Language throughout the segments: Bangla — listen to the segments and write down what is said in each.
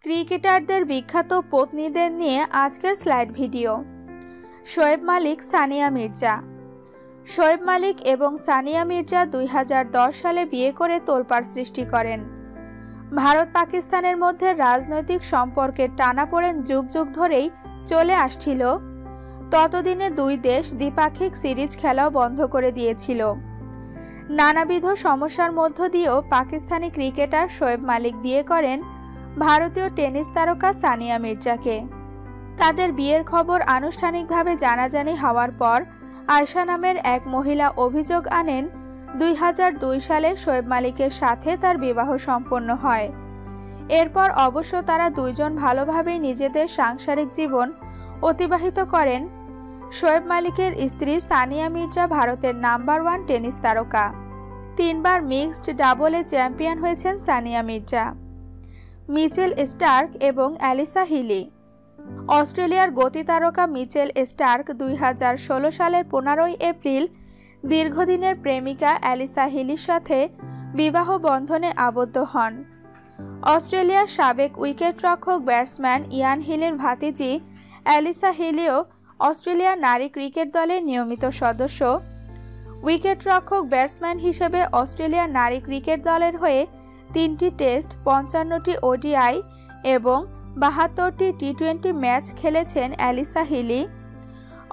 ক্রিকেটারদের বিখ্যাত পত্নীদের নিয়ে আজকের স্লাইড ভিডিও। শোয়েব মালিক, সানিয়া মির্জা। শোয়েব মালিক এবং সানিয়া মির্জা 2010 সালে বিয়ে করে তোলপাড় সৃষ্টি করেন। ভারত পাকিস্তানের মধ্যে রাজনৈতিক সম্পর্কের টানাপোড়েন যুগ যুগ ধরেই চলে আসছিল। ততদিনে দুই দেশ দ্বিপাক্ষিক সিরিজ খেলাও বন্ধ করে দিয়েছিল। নানাবিধ সমস্যার মধ্য দিয়েও পাকিস্তানি ক্রিকেটার শোয়েব মালিক বিয়ে করেন ভারতীয় টেনিস তারকা সানিয়া মির্জাকে। তাদের বিয়ের খবর আনুষ্ঠানিকভাবে জানাজানি হওয়ার পর আয়শা নামের এক মহিলা অভিযোগ আনেন 2002 সালে শোয়েব মালিকের সাথে তার বিবাহ সম্পন্ন হয়। এরপর অবশ্য তারা দুইজন ভালোভাবেই নিজেদের সাংসারিক জীবন অতিবাহিত করেন। শোয়েব মালিকের স্ত্রী সানিয়া মির্জা ভারতের নাম্বার 1 টেনিস তারকা। 3 বার মিক্সড ডাবলে চ্যাম্পিয়ন হয়েছেন সানিয়া মির্জা। মিচেল স্টার্ক এবং অ্যালিসা হিলি। অস্ট্রেলিয়ার গতি তারকা মিচেল স্টার্ক 2016 সালের 15 এপ্রিল দীর্ঘদিনের প্রেমিকা অ্যালিসা হিলির সাথে বিবাহ বন্ধনে আবদ্ধ হন। অস্ট্রেলিয়ার সাবেক উইকেটরক্ষক ব্যাটসম্যান ইয়ান হিলির ভাতিজি অ্যালিসা হিলিও অস্ট্রেলিয়ার নারী ক্রিকেট দলের নিয়মিত সদস্য। উইকেটরক্ষক ব্যাটসম্যান হিসেবে অস্ট্রেলিয়ার নারী ক্রিকেট দলের হয়ে 3টি টেস্ট, 55টি ওডিআই এবং 72টি টি20 ম্যাচ খেলেছেন অ্যালিসা হিলি।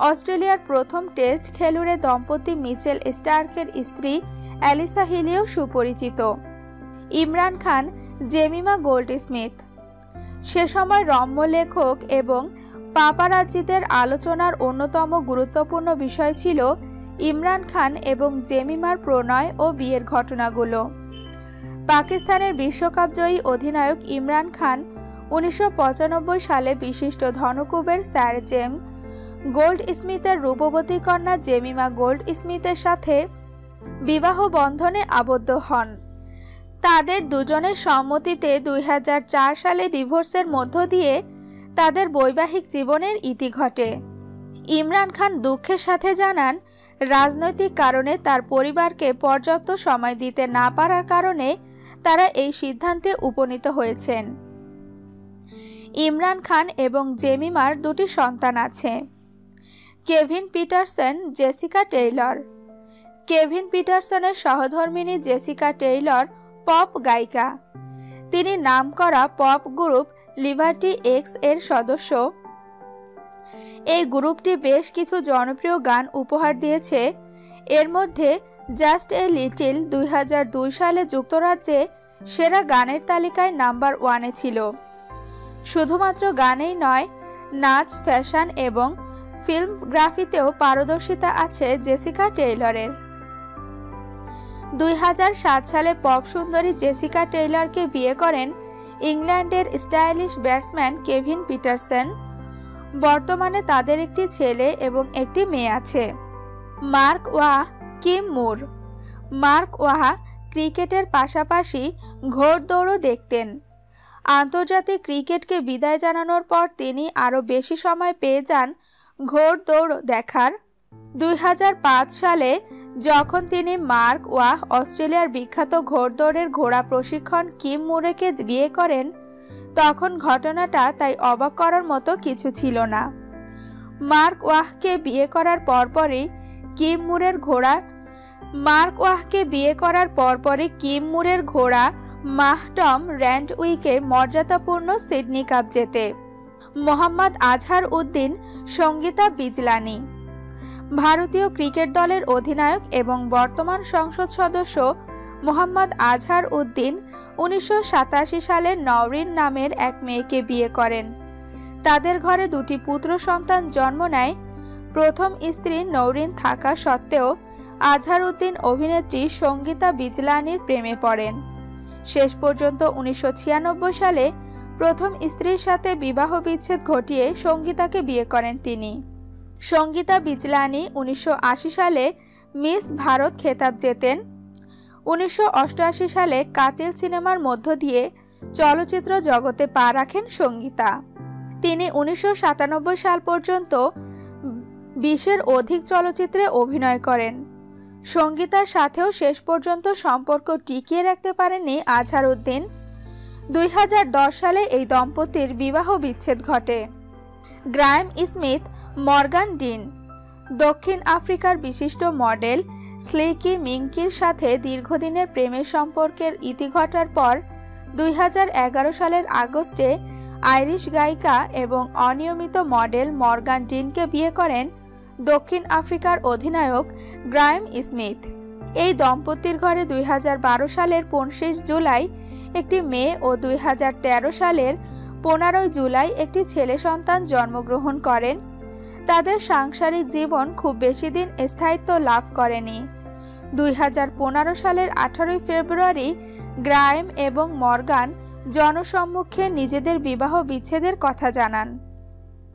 অস্ট্রেলিয়ার প্রথম টেস্ট খেলুড়ে দম্পতি মিচেল স্টার্কের স্ত্রী অ্যালিসা হিলিও সুপরিচিত। Imran Khan, Jemimah Goldsmith. সে সময় রম্য লেখক এবং পাপারাজ্জিদের আলোচনার অন্যতম গুরুত্বপূর্ণ বিষয় ছিল ইমরান খান এবং জেমিমার প্রণয় ও বিয়ের ঘটনাগুলো। পাকিস্তানের বিশ্বকাপজয়ী অধিনায়ক ইমরান খান 1995 সালে বিশিষ্ট ধনকুবের স্যার জেমস গোল্ডস্মিথের রূপবতী কন্যা জেমিমা গোল্ডস্মিথের সাথে বিবাহ বন্ধনে আবদ্ধ হন। তাদের দুজনের সম্মতিতে 2004 সালে ডিভোর্সের মধ্য দিয়ে তাদের বৈবাহিক জীবনের ইতি ঘটে। ইমরান খান দুঃখের সাথে জানান, রাজনৈতিক কারণে তার পরিবারকে পর্যাপ্ত সময় দিতে না পারার কারণে তারা এই সিদ্ধান্তে উপনীত হয়েছেন। ইমরান খান এবং জেমিমার 2টি সন্তান আছে। Kevin Pietersen, Jessica Taylor. Kevin পিটারসনের সহধর্মিণী জেসিকা টেইলর পপ গায়িকা। তিনি নামকরা পপ গ্রুপ লিবার্টি এক্স এর সদস্য। এই গ্রুপটি বেশ কিছু জনপ্রিয় গান উপহার দিয়েছে। এর মধ্যে জাস্ট এ লিটিল 2002 সালে যুক্তরাজ্যে সেরা গানের তালিকায় নাম্বার 1-এ ছিল। শুধুমাত্র গানেই নয়, নাচ, ফ্যাশন এবং ফিল্মগ্রাফিতেও পারদর্শিতা আছে জেসিকা টেইলরের। 2007 সালে পপ সুন্দরী জেসিকা টেইলরকে বিয়ে করেন ইংল্যান্ডের স্টাইলিশ ব্যাটসম্যান কেভিন পিটারসন। বর্তমানে তাদের একটি ছেলে এবং একটি মেয়ে আছে। মার্ক ওয়াহ, কিম মুর। মার্ক ওয়াহ ক্রিকেটের পাশাপাশি ঘোড়দৌড়ও দেখতেন। আন্তর্জাতিক ক্রিকেটকে বিদায় জানানোর পর তিনি আরও বেশি সময় পেয়ে যান ঘোড়দৌড় দেখার। 2005 সালে যখন তিনি মার্ক ওয়াহ অস্ট্রেলিয়ার বিখ্যাত ঘোড়দৌড়ের ঘোড়া প্রশিক্ষণ কিম মুরেকে বিয়ে করেন, তখন ঘটনাটা তাই অবাক করার মতো কিছু ছিল না। মার্ক ওয়াহকে বিয়ে করার পরপরই কিম মুরের ঘোড়া মাহটম র্যান্ডউইকে মর্যাদাপূর্ণ সিডনি কাপ জেতে। মোহাম্মদ আজহার উদ্দিন, সঙ্গীতা বিজলানি। ভারতীয় ক্রিকেট দলের অধিনায়ক এবং বর্তমান সংসদ সদস্য মোহাম্মদ আজহার উদ্দিন 1987 সালে নওরিন নামের এক মেয়েকে বিয়ে করেন। তাদের ঘরে 2টি পুত্র সন্তান জন্ম নেয়। প্রথম স্ত্রী নওরিন থাকা সত্ত্বেও আজহার উদ্দিন অভিনেত্রী সঙ্গীতা বিজলানির প্রেমে পড়েন। শেষ পর্যন্ত 1996 সালে প্রথম স্ত্রীর সাথে বিবাহ বিচ্ছেদ ঘটিয়ে সঙ্গীতাকে বিয়ে করেন তিনি। সঙ্গীতা বিজলানি 1980 সালে মিস ভারত খেতাব জেতেন। 1988 সালে কাতিল সিনেমার মধ্য দিয়ে চলচ্চিত্র জগতে পা রাখেন সঙ্গীতা। তিনি 1997 সাল পর্যন্ত 20-এর অধিক চলচ্চিত্রে অভিনয় করেন। সঙ্গীতার সাথেও শেষ পর্যন্ত সম্পর্ক টিকিয়ে রাখতে পারেননি আজহার উদ্দিন। 2010 সালে এই দম্পতির বিবাহ বিচ্ছেদ ঘটে। Graeme Smith, Morgan dean. দক্ষিণ আফ্রিকার বিশিষ্ট মডেল স্লেকি মিঙ্কির সাথে দীর্ঘদিনের প্রেমের সম্পর্কের ইতি ঘটার পর 2011 সালের আগস্টে আইরিশ গায়িকা এবং অনিয়মিত মডেল মর্গান ডিনকে বিয়ে করেন দক্ষিণ আফ্রিকার অধিনায়ক গ্রায়েম স্মিথ। এই দম্পতির ঘরে 2012 সালের 25 জুলাই একটি মেয়ে ও 2013 সালের 15 জুলাই একটি ছেলে সন্তান জন্মগ্রহণ করেন। তাদের সাংসারিক জীবন খুব বেশি দিন স্থায়িত্ব লাভ করেনি। 2015 সালের 18 ফেব্রুয়ারি গ্রায়েম এবং মর্গান জনসম্মুখে নিজেদের বিবাহ বিচ্ছেদের কথা জানান।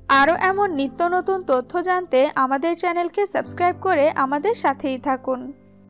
আরও এমন নিত্য নতুন তথ্য জানতে আমাদের চ্যানেলকে সাবস্ক্রাইব করে আমাদের সাথেই থাকুন।